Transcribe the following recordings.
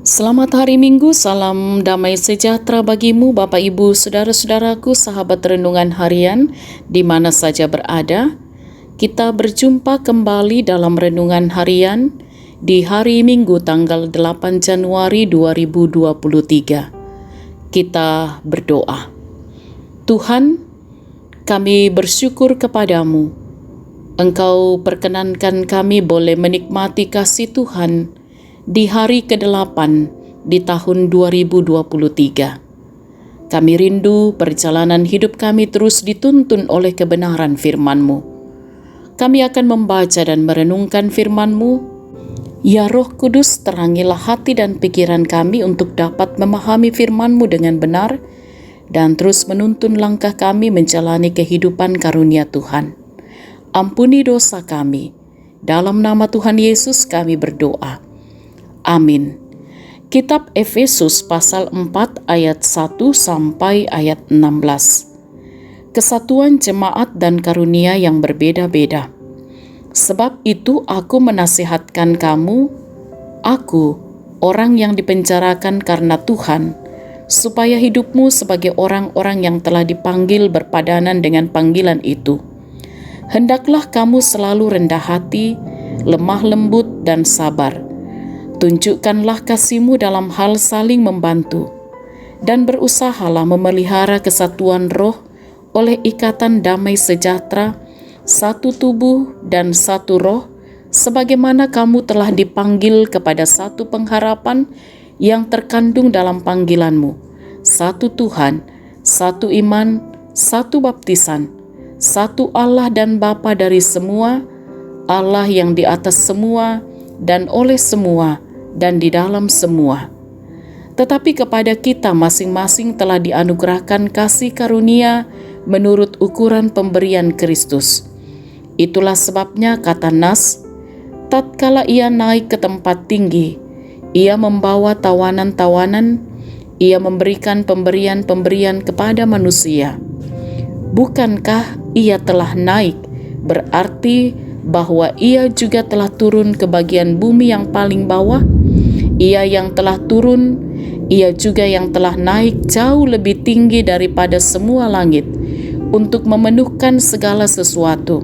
Selamat hari Minggu, salam damai sejahtera bagimu Bapak Ibu Saudara-saudaraku, sahabat renungan harian di mana saja berada. Kita berjumpa kembali dalam renungan harian di hari Minggu tanggal 8 Januari 2023. Kita berdoa. Tuhan, kami bersyukur kepadamu. Engkau perkenankan kami boleh menikmati kasih Tuhan di hari ke-8 di tahun 2023. Kami rindu perjalanan hidup kami terus dituntun oleh kebenaran firman-Mu. Kami akan membaca dan merenungkan firman-Mu. Ya Roh Kudus, terangilah hati dan pikiran kami untuk dapat memahami firman-Mu dengan benar dan terus menuntun langkah kami menjalani kehidupan karunia Tuhan. Ampuni dosa kami. Dalam nama Tuhan Yesus kami berdoa. Amin. Kitab Efesus pasal 4 ayat 1 sampai ayat 16. Kesatuan jemaat dan karunia yang berbeda-beda. Sebab itu aku menasihatkan kamu, aku, orang yang dipenjarakan karena Tuhan, supaya hidupmu sebagai orang-orang yang telah dipanggil berpadanan dengan panggilan itu. Hendaklah kamu selalu rendah hati, lemah lembut dan sabar. Tunjukkanlah kasih-Mu dalam hal saling membantu, dan berusahalah memelihara kesatuan roh oleh ikatan damai sejahtera, satu tubuh dan satu roh, sebagaimana kamu telah dipanggil kepada satu pengharapan yang terkandung dalam panggilan-Mu, satu Tuhan, satu iman, satu baptisan, satu Allah dan Bapa dari semua, Allah yang di atas semua dan oleh semua, dan di dalam semua. Tetapi kepada kita masing-masing telah dianugerahkan kasih karunia menurut ukuran pemberian Kristus. Itulah sebabnya kata Nas, tatkala ia naik ke tempat tinggi, ia membawa tawanan-tawanan, ia memberikan pemberian-pemberian kepada manusia. Bukankah ia telah naik, berarti bahwa ia juga telah turun ke bagian bumi yang paling bawah? Ia yang telah turun, ia juga yang telah naik jauh lebih tinggi daripada semua langit untuk memenuhkan segala sesuatu.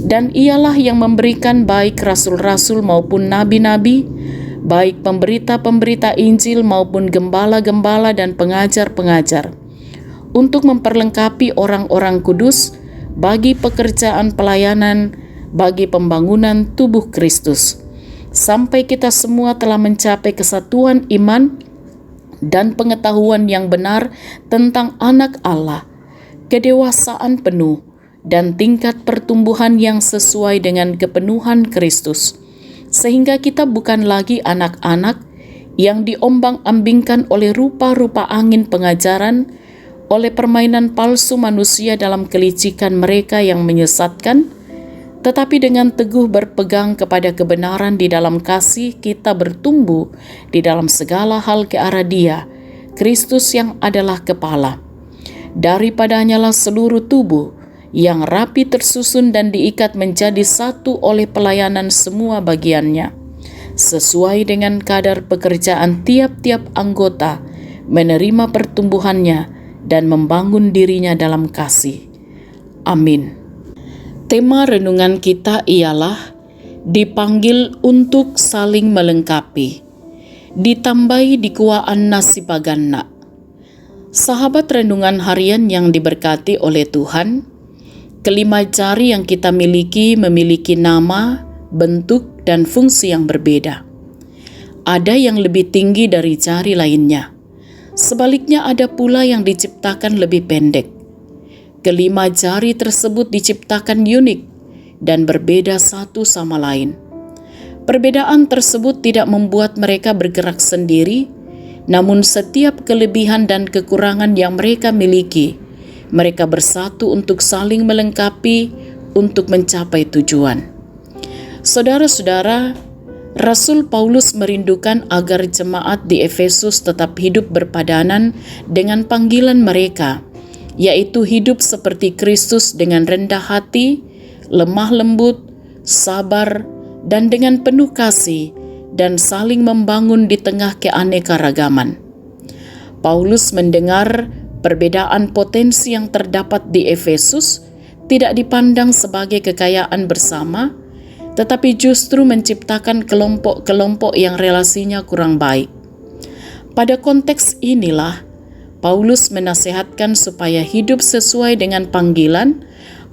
Dan ialah yang memberikan baik rasul-rasul maupun nabi-nabi, baik pemberita-pemberita Injil maupun gembala-gembala dan pengajar-pengajar, untuk memperlengkapi orang-orang kudus bagi pekerjaan pelayanan, bagi pembangunan tubuh Kristus, sampai kita semua telah mencapai kesatuan iman dan pengetahuan yang benar tentang anak Allah, kedewasaan penuh, dan tingkat pertumbuhan yang sesuai dengan kepenuhan Kristus, sehingga kita bukan lagi anak-anak yang diombang-ambingkan oleh rupa-rupa angin pengajaran, oleh permainan palsu manusia dalam kelicikan mereka yang menyesatkan, tetapi dengan teguh berpegang kepada kebenaran di dalam kasih kita bertumbuh di dalam segala hal ke arah Dia, Kristus yang adalah kepala. Daripadanyalah seluruh tubuh yang rapi tersusun dan diikat menjadi satu oleh pelayanan semua bagiannya, sesuai dengan kadar pekerjaan tiap-tiap anggota, menerima pertumbuhannya dan membangun dirinya dalam kasih. Amin. Tema renungan kita ialah dipanggil untuk saling melengkapi, ditambahi dikuaan nasipaganna. Sahabat renungan harian yang diberkati oleh Tuhan, kelima jari yang kita miliki memiliki nama, bentuk, dan fungsi yang berbeda. Ada yang lebih tinggi dari jari lainnya. Sebaliknya ada pula yang diciptakan lebih pendek. Kelima jari tersebut diciptakan unik dan berbeda satu sama lain. Perbedaan tersebut tidak membuat mereka bergerak sendiri, namun setiap kelebihan dan kekurangan yang mereka miliki, mereka bersatu untuk saling melengkapi untuk mencapai tujuan. Saudara-saudara, Rasul Paulus merindukan agar jemaat di Efesus tetap hidup berpadanan dengan panggilan mereka, yaitu hidup seperti Kristus dengan rendah hati, lemah lembut, sabar, dan dengan penuh kasih dan saling membangun di tengah keanekaragaman. Paulus mendengar perbedaan potensi yang terdapat di Efesus tidak dipandang sebagai kekayaan bersama, tetapi justru menciptakan kelompok-kelompok yang relasinya kurang baik. Pada konteks inilah, Paulus menasihatkan supaya hidup sesuai dengan panggilan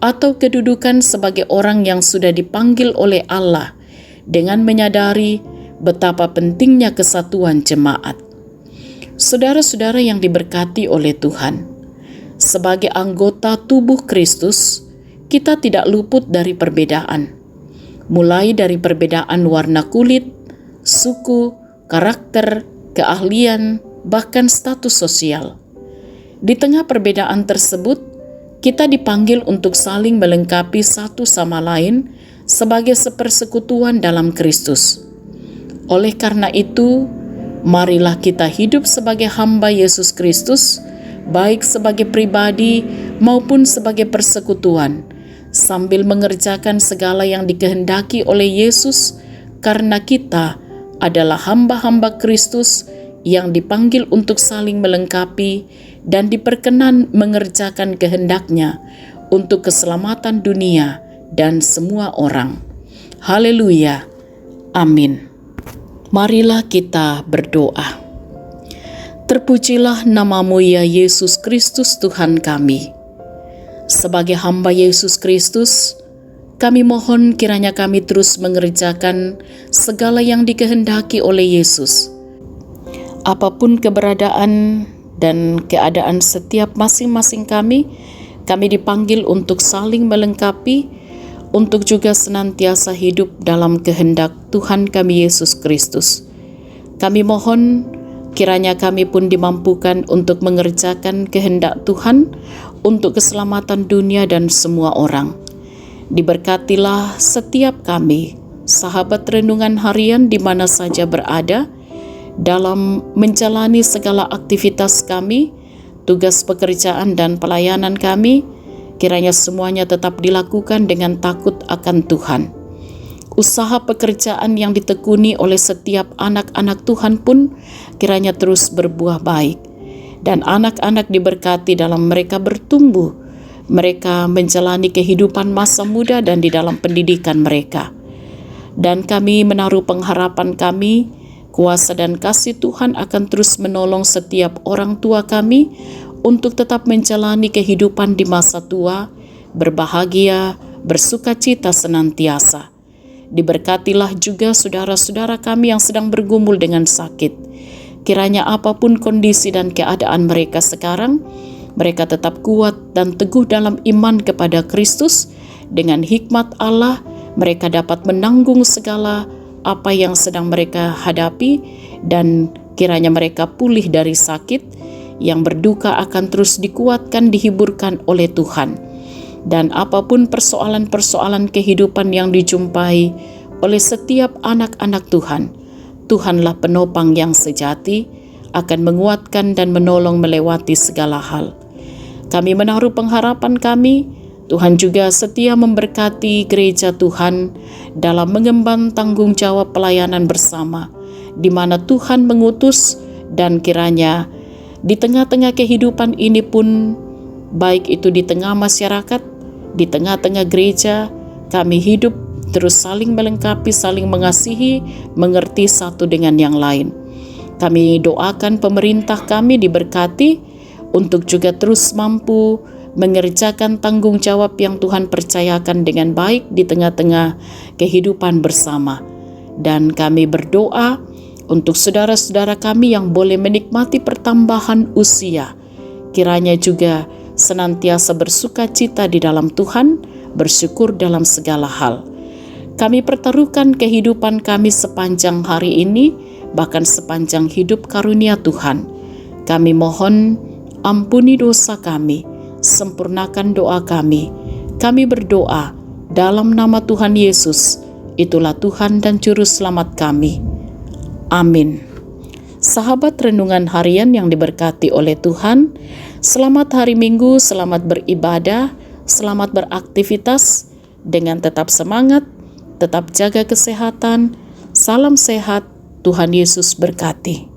atau kedudukan sebagai orang yang sudah dipanggil oleh Allah, dengan menyadari betapa pentingnya kesatuan jemaat. Saudara-saudara yang diberkati oleh Tuhan, sebagai anggota tubuh Kristus, kita tidak luput dari perbedaan. Mulai dari perbedaan warna kulit, suku, karakter, keahlian, bahkan status sosial. Di tengah perbedaan tersebut, kita dipanggil untuk saling melengkapi satu sama lain sebagai sepersekutuan dalam Kristus. Oleh karena itu, marilah kita hidup sebagai hamba Yesus Kristus, baik sebagai pribadi maupun sebagai persekutuan, sambil mengerjakan segala yang dikehendaki oleh Yesus, karena kita adalah hamba-hamba Kristus yang dipanggil untuk saling melengkapi dan diperkenan mengerjakan kehendak-Nya untuk keselamatan dunia dan semua orang. Haleluya. Amin. Marilah kita berdoa. Terpujilah nama-Mu ya Yesus Kristus Tuhan kami. Sebagai hamba Yesus Kristus, kami mohon kiranya kami terus mengerjakan segala yang dikehendaki oleh Yesus. Apapun keberadaan dan keadaan setiap masing-masing kami dipanggil untuk saling melengkapi, untuk juga senantiasa hidup dalam kehendak Tuhan kami Yesus Kristus. Kami mohon kiranya kami pun dimampukan untuk mengerjakan kehendak Tuhan untuk keselamatan dunia dan semua orang. Diberkatilah setiap kami, sahabat renungan harian di mana saja berada, dalam menjalani segala aktivitas kami, tugas pekerjaan dan pelayanan kami. Kiranya semuanya tetap dilakukan dengan takut akan Tuhan. Usaha pekerjaan yang ditekuni oleh setiap anak-anak Tuhan pun kiranya terus berbuah baik. Dan anak-anak diberkati dalam mereka bertumbuh. Mereka menjalani kehidupan masa muda dan di dalam pendidikan mereka. Dan kami menaruh pengharapan kami, kuasa dan kasih Tuhan akan terus menolong setiap orang tua kami untuk tetap menjalani kehidupan di masa tua, berbahagia, bersukacita senantiasa. Diberkatilah juga saudara-saudara kami yang sedang bergumul dengan sakit. Kiranya apapun kondisi dan keadaan mereka sekarang, mereka tetap kuat dan teguh dalam iman kepada Kristus. Dengan hikmat Allah, mereka dapat menanggung segala apa yang sedang mereka hadapi, dan kiranya mereka pulih dari sakit. Yang berduka akan terus dikuatkan, dihiburkan oleh Tuhan. Dan apapun persoalan-persoalan kehidupan yang dijumpai oleh setiap anak-anak Tuhan, Tuhanlah penopang yang sejati, akan menguatkan dan menolong melewati segala hal. Kami menaruh pengharapan kami, Tuhan juga setia memberkati gereja Tuhan dalam mengemban tanggung jawab pelayanan bersama, di mana Tuhan mengutus, dan kiranya di tengah-tengah kehidupan ini pun, baik itu di tengah masyarakat, di tengah-tengah gereja, kami hidup terus saling melengkapi, saling mengasihi, mengerti satu dengan yang lain. Kami doakan pemerintah kami diberkati untuk juga terus mampu mengerjakan tanggung jawab yang Tuhan percayakan dengan baik di tengah-tengah kehidupan bersama. Dan kami berdoa untuk saudara-saudara kami yang boleh menikmati pertambahan usia, kiranya juga senantiasa bersuka cita di dalam Tuhan, bersyukur dalam segala hal. Kami pertaruhkan kehidupan kami sepanjang hari ini, bahkan sepanjang hidup karunia Tuhan. Kami mohon ampuni dosa kami, sempurnakan doa kami. Kami berdoa dalam nama Tuhan Yesus, itulah Tuhan dan Juru Selamat kami. Amin. Sahabat renungan harian yang diberkati oleh Tuhan, selamat hari Minggu, selamat beribadah, selamat beraktivitas dengan tetap semangat, tetap jaga kesehatan, Salam sehat, Tuhan Yesus berkati.